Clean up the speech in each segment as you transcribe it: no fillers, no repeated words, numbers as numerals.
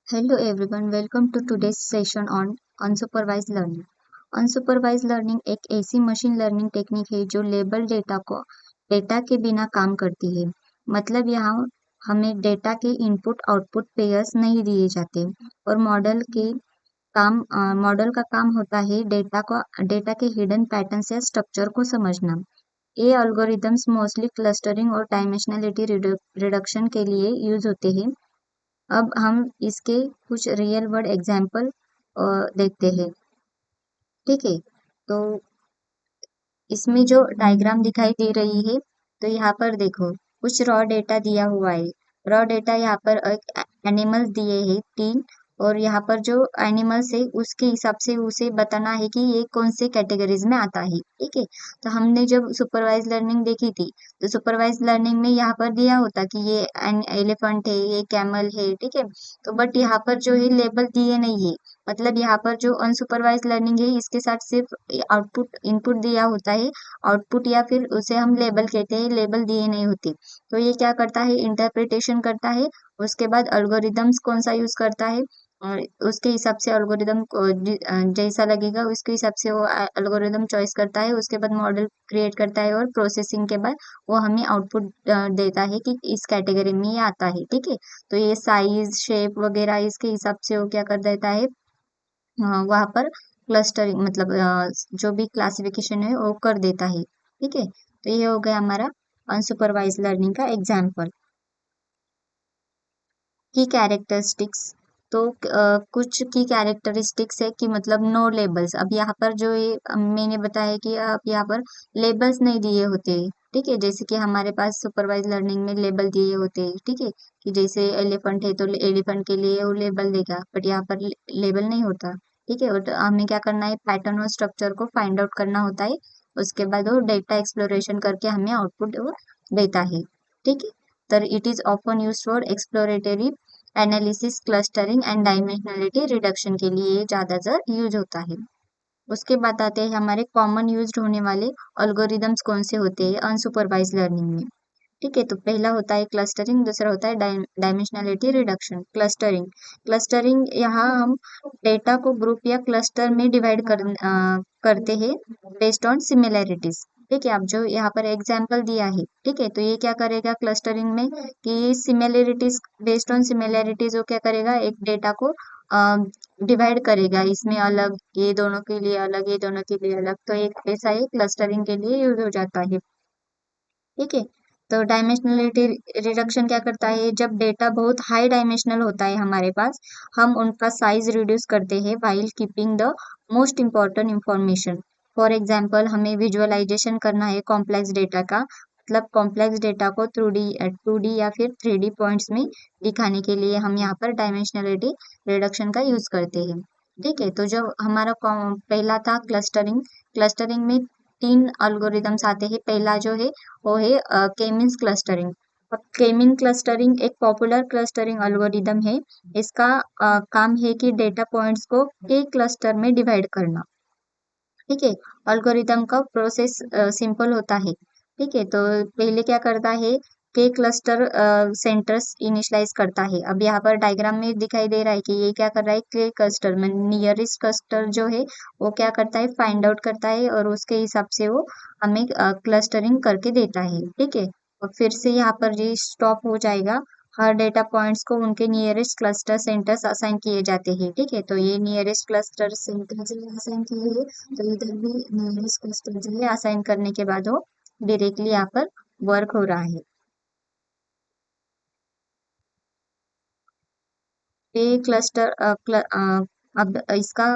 Hello everyone, welcome to today's session on unsupervised learning. Unsupervised learning एक ऐसी machine learning technique है जो label data के बिना काम करती है। मतलब यहाँ हमें डेटा के इनपुट आउटपुट पेयर्स नहीं दिए जाते और मॉडल का काम होता है डेटा के हिडन पैटर्न्स या स्ट्रक्चर को समझना। ये अल्गोरिदम्स मोस्टली क्लस्टरिंग और डायमेंशनलिटी रिडक्शन के लिए यूज होते हैं। अब हम इसके कुछ रियल वर्ल्ड एग्जाम्पल देखते हैं। ठीक है, तो इसमें जो डायग्राम दिखाई दे रही है, तो यहाँ पर देखो कुछ रॉ डेटा दिया हुआ है। रॉ डेटा यहाँ पर एनिमल्स दिए हैं 3 और यहाँ पर जो एनिमल्स है उसके हिसाब से उसे बताना है कि ये कौन से कैटेगरीज में आता है। ठीक है, तो हमने जब सुपरवाइज लर्निंग देखी थी, तो सुपरवाइज लर्निंग में यहाँ पर दिया होता कि ये एलिफेंट है, ये कैमल है। ठीक है, तो बट यहाँ पर जो है लेबल दिए नहीं है। मतलब यहाँ पर जो अनसुपरवाइज लर्निंग है इसके साथ सिर्फ आउटपुट इनपुट दिया होता है। आउटपुट या फिर उसे हम लेबल कहते हैं, लेबल दिए नहीं होते। तो ये क्या करता है, इंटरप्रिटेशन करता है। उसके बाद अल्गोरिदम्स कौन सा यूज करता है और उसके हिसाब से अल्गोरिदम जैसा लगेगा उसके हिसाब से वो अल्गोरिदम चॉइस करता है। उसके बाद मॉडल क्रिएट करता है और प्रोसेसिंग के बाद वो हमें आउटपुट देता है कि इस कैटेगरी में ये आता है। ठीक है, तो ये साइज शेप वगैरह इसके हिसाब से वो क्या कर देता है, वहां पर क्लस्टरिंग मतलब जो भी क्लासिफिकेशन है वो कर देता है। ठीक है, तो ये हो गया हमारा अनसुपरवाइज लर्निंग का एग्जाम्पल। की कैरेक्टरिस्टिक्स, तो कुछ की कैरेक्टरिस्टिक्स है कि मतलब नो लेबल्स। अब यहाँ पर जो ये मैंने बताया कि अब यहाँ पर लेबल्स नहीं दिए होते। ठीक है, जैसे कि हमारे पास सुपरवाइज लर्निंग में लेबल दिए होते हैं। ठीक है, कि जैसे एलिफेंट है तो एलिफेंट के लिए वो लेबल देगा, बट यहाँ पर लेबल नहीं होता। ठीक है, और तो हमें क्या करना है, पैटर्न और स्ट्रक्चर को फाइंड आउट करना होता है। उसके बाद वो डेटा एक्सप्लोरेशन करके हमें आउटपुट देता है। ठीक है, तर it is often use for exploratory analysis, clustering and dimensionality reduction के लिए ये ज्यादातर यूज होता है। उसके बाद आते हैं हमारे कॉमन यूज होने वाले अल्गोरिदम्स कौन से होते हैं अनसुपरवाइज लर्निंग में। ठीक है, तो पहला होता है क्लस्टरिंग, दूसरा होता है डायमेंशनलिटी रिडक्शन। क्लस्टरिंग यहाँ हम डेटा को ग्रुप या क्लस्टर में डिवाइड करते हैं बेस्ड ऑन सिमिलैरिटीज। ठीक है, अब जो यहाँ पर एग्जाम्पल दिया है, ठीक है, तो ये क्या करेगा क्लस्टरिंग में कि सिमिलैरिटीज, बेस्ड ऑन सिमिलैरिटीज वो क्या करेगा, एक डेटा को डिवाइड करेगा, इसमें अलग, ये दोनों के लिए अलग, ये दोनों के लिए अलग। तो एक ऐसा ही क्लस्टरिंग के लिए यूज हो जाता है। ठीक है, तो डायमेंशनलिटी रिडक्शन क्या करता है, जब डेटा बहुत हाई डायमेंशनल होता है हमारे पास, हम उनका साइज रिड्यूस करते हैं while keeping the most important information. For example हमें विजुअलाइजेशन करना है कॉम्प्लेक्स डेटा का, मतलब कॉम्प्लेक्स डेटा को 2D या फिर 3D पॉइंट्स में दिखाने के लिए हम यहाँ पर डायमेंशनलिटी रिडक्शन का यूज करते हैं। ठीक है, तो जो हमारा पहला था क्लस्टरिंग। क्लस्टरिंग में 3 अल्गोरिदम्स आते हैं। पहला जो है वो है के मीन्स क्लस्टरिंग। अब के मीन क्लस्टरिंग एक पॉपुलर क्लस्टरिंग एल्गोरिदम है। इसका काम है कि डेटा पॉइंट्स को के क्लस्टर में डिवाइड करना। ठीक है, एल्गोरिदम का प्रोसेस सिंपल होता है। ठीक है, तो पहले क्या करता है, के क्लस्टर सेंटर्स इनिशलाइज करता है। अब यहाँ पर डायग्राम में दिखाई दे रहा है कि ये क्या कर रहा है, के क्लस्टर में नियरेस्ट क्लस्टर जो है वो क्या करता है, फाइंड आउट करता है और उसके हिसाब से वो हमें क्लस्टरिंग करके देता है। ठीक है, और फिर से यहाँ पर ये स्टॉप हो जाएगा। हर डेटा पॉइंट्स को उनके नियरेस्ट क्लस्टर सेंटर्स असाइन किए जाते हैं। ठीक है, तो ये नियरेस्ट क्लस्टर सेंटर असाइन किए हैं, तो इधर भी नियरेस्ट क्लस्टर जो है असाइन करने के बाद वो डायरेक्टली यहाँ पर वर्क हो रहा है। पे क्लस्टर अब इसका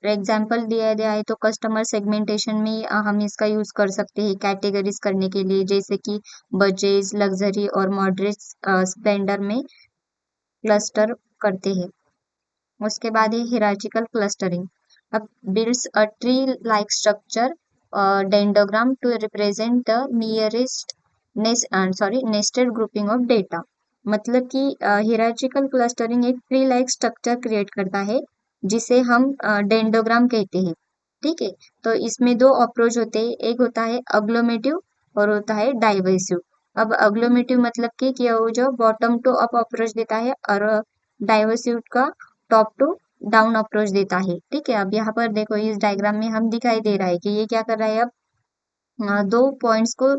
एग्जाम्पल दिया गया है, तो कस्टमर सेगमेंटेशन में हम इसका यूज कर सकते हैं कैटेगरीज करने के लिए, जैसे कि बजेट, लग्जरी और मॉडरेट स्प्लेंडर में क्लस्टर करते हैं। उसके बाद है हिरार्चिकल क्लस्टरिंग। अब builds a tree like structure dendrogram to represent the nearest nested grouping of data. मतलब कि हिरार्चिकल क्लस्टरिंग एक ट्री लाइक स्ट्रक्चर क्रिएट करता है जिसे हम डेंडोग्राम कहते हैं। ठीक है, तो इसमें दो अप्रोच होते हैं, एक होता है अग्लोमेटिव और होता है डाइवर्सिव। अब अग्लोमेटिव मतलब कि वो जो बॉटम टू अप अप्रोच देता है, और डाइवर्सिटी का टॉप टू डाउन अप्रोच देता है। ठीक है, अब यहाँ पर देखो इस डायग्राम में हम दिखाई दे रहा है कि ये क्या कर रहा है। अब दो पॉइंट्स को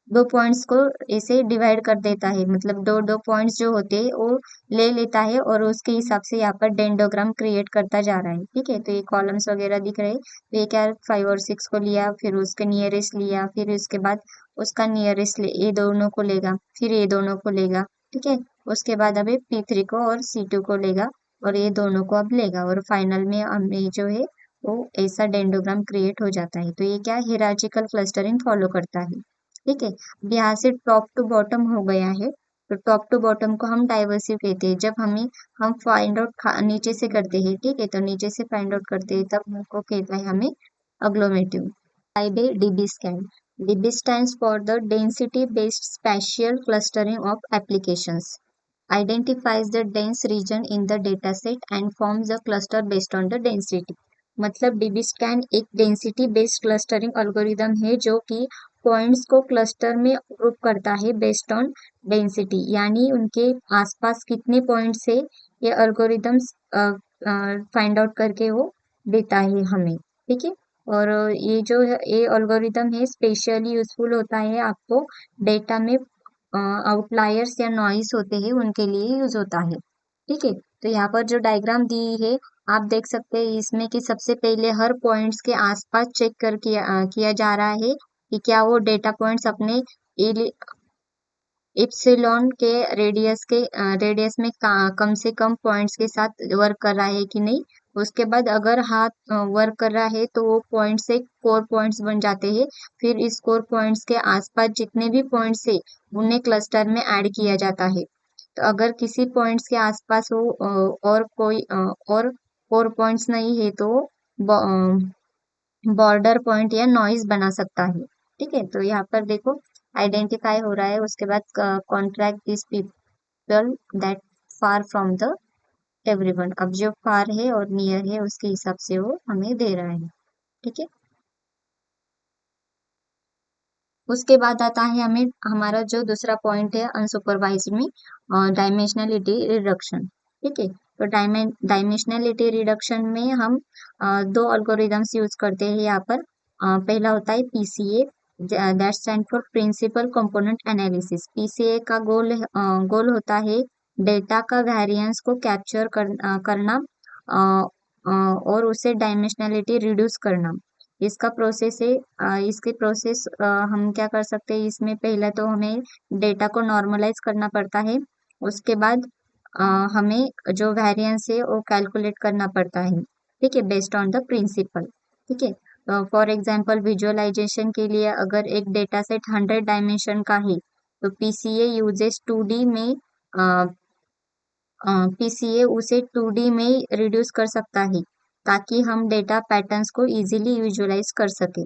दो पॉइंट्स को ऐसे डिवाइड कर देता है, मतलब दो दो पॉइंट्स जो होते हैं वो ले लेता है और उसके हिसाब से यहाँ पर डेंडोग्राम क्रिएट करता जा रहा है। ठीक है, तो ये कॉलम्स वगैरह दिख रहे हैं, तो ये क्या 5 और 6 को लिया, फिर उसके नियरेस्ट लिया, फिर उसके बाद उसका नियरेस्ट ये दोनों को लेगा, फिर ये दोनों को लेगा। ठीक है, उसके बाद अभी P3 को और C2 को लेगा और ये दोनों को अब लेगा और फाइनल में हमें जो है वो ऐसा डेंडोग्राम क्रिएट हो जाता है। तो ये क्या हिरार्चिकल क्लस्टरिंग फॉलो करता है। ठीक है, अब यहाँ से टॉप टू बॉटम हो गया है, तो टॉप टू बॉटम को हम डाइवर्सिव कहते हैं। जब हम फाइंड आउट नीचे से करते हैं, ठीक है, तो नीचे से फाइंड आउट करते हैं तब हमको कहता है हमें अग्लोमेटिव। Type A DB-scan. DB stands for the density-based spatial clustering of applications. Identifies the dense region in the dataset and forms a cluster based on the density. मतलब DB scan एक density based clustering algorithm है जो कि points को cluster में group करता है based on density, यानी उनके आसपास कितने पॉइंट्स है ये अल्गोरिदम्स फाइंड आउट करके वो देता है हमें। ठीक है, और ये जो है ये अल्गोरिदम है स्पेशली यूजफुल होता है आपको डेटा में आउटलायर्स या नॉइस होते हैं उनके लिए यूज होता है। ठीक है, तो यहाँ पर जो डायग्राम दी है आप देख सकते हैं इसमें कि सबसे पहले हर पॉइंट्स के आसपास चेक किया जा रहा है कि क्या वो डेटा पॉइंट्स अपने इप्सिलॉन के रेडियस में कम से कम पॉइंट्स के साथ वर्क कर रहा है कि नहीं। उसके बाद अगर हाथ वर्क कर रहा है तो वो पॉइंट से कोर पॉइंट्स बन जाते हैं। फिर इस कोर पॉइंट्स के आसपास जितने भी पॉइंट्स है उन्हें क्लस्टर में ऐड किया जाता है। तो अगर किसी पॉइंट्स के आसपास वो और कोई और कोर पॉइंट्स नहीं है तो बॉर्डर पॉइंट या नॉइज बना सकता है। ठीक है, तो यहाँ पर देखो आइडेंटिफाई हो रहा है, उसके बाद contract this people that far from the everyone. अब जो फार है और नियर है उसके हिसाब से वो हमें दे रहा है। ठीक है, उसके बाद आता है हमें हमारा जो दूसरा पॉइंट है अनसुपरवाइज्ड में डायमेंशनलिटी रिडक्शन। ठीक है, तो डायमेंशनलिटी रिडक्शन में हम दो अल्गोरिदम्स यूज करते हैं यहाँ पर। पहला होता है PCA, that stand for principal component analysis. PCA का गोल होता है डेटा का वेरिएंस को कैप्चर करना और उसे डायमेंशनलिटी रिड्यूस करना। इसका प्रोसेस है इसके प्रोसेस हम क्या कर सकते हैं इसमें। पहले तो हमें डेटा को नॉर्मलाइज करना पड़ता है, उसके बाद अ, हमें जो वेरिएंस है वो कैलकुलेट करना पड़ता है। ठीक है, बेस्ड ऑन द प्रिंसिपल। ठीक है, फॉर एग्जांपल विजुअलाइजेशन के लिए अगर एक डेटा सेट 100 डायमेंशन का है तो PCA यूजेस 2D में PCA उसे 2D में रिड्यूस कर सकता है ताकि हम डेटा पैटर्न्स को इजीली विजुअलाइज कर सके।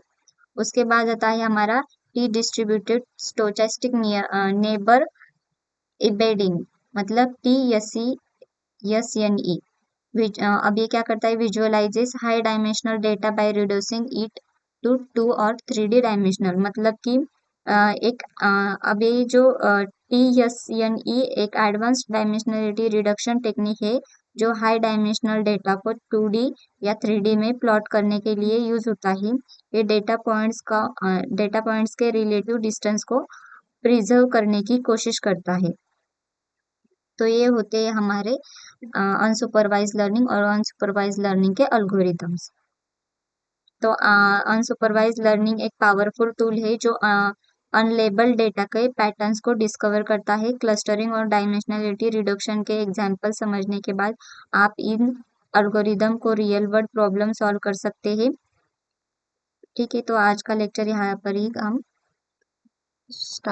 उसके बाद आता है हमारा T distributed stochastic neighbor embedding, मतलब TSEN। अब ये क्या करता है visualizes high dimensional data by reducing it to 2 और 3D डायमेंशनल। मतलब कि अब ये जो TSNE एक एडवांस्ड डायमेंशनलिटी रिडक्शन टेक्निक है जो हाई डायमेंशनल डेटा को 2D या 3D में प्लॉट करने के लिए यूज होता है। ये डेटा पॉइंट्स के रिलेटिव डिस्टेंस को प्रिजर्व करने की कोशिश करता है। तो ये होते हैं हमारे अनसुपरवाइज लर्निंग और अनसुपरवाइज लर्निंग के अल्गोरिदम्स। तो अनसुपरवाइज लर्निंग एक पावरफुल टूल है जो अनलेबल डेटा के पैटर्न्स को डिस्कवर करता है। क्लस्टरिंग और डायमेंशनलिटी रिडक्शन के एग्जाम्पल समझने के बाद आप इन अल्गोरिदम को रियल वर्ल्ड प्रॉब्लम सॉल्व कर सकते हैं। ठीक है, तो आज का लेक्चर यहाँ पर ही हम स्टार्ट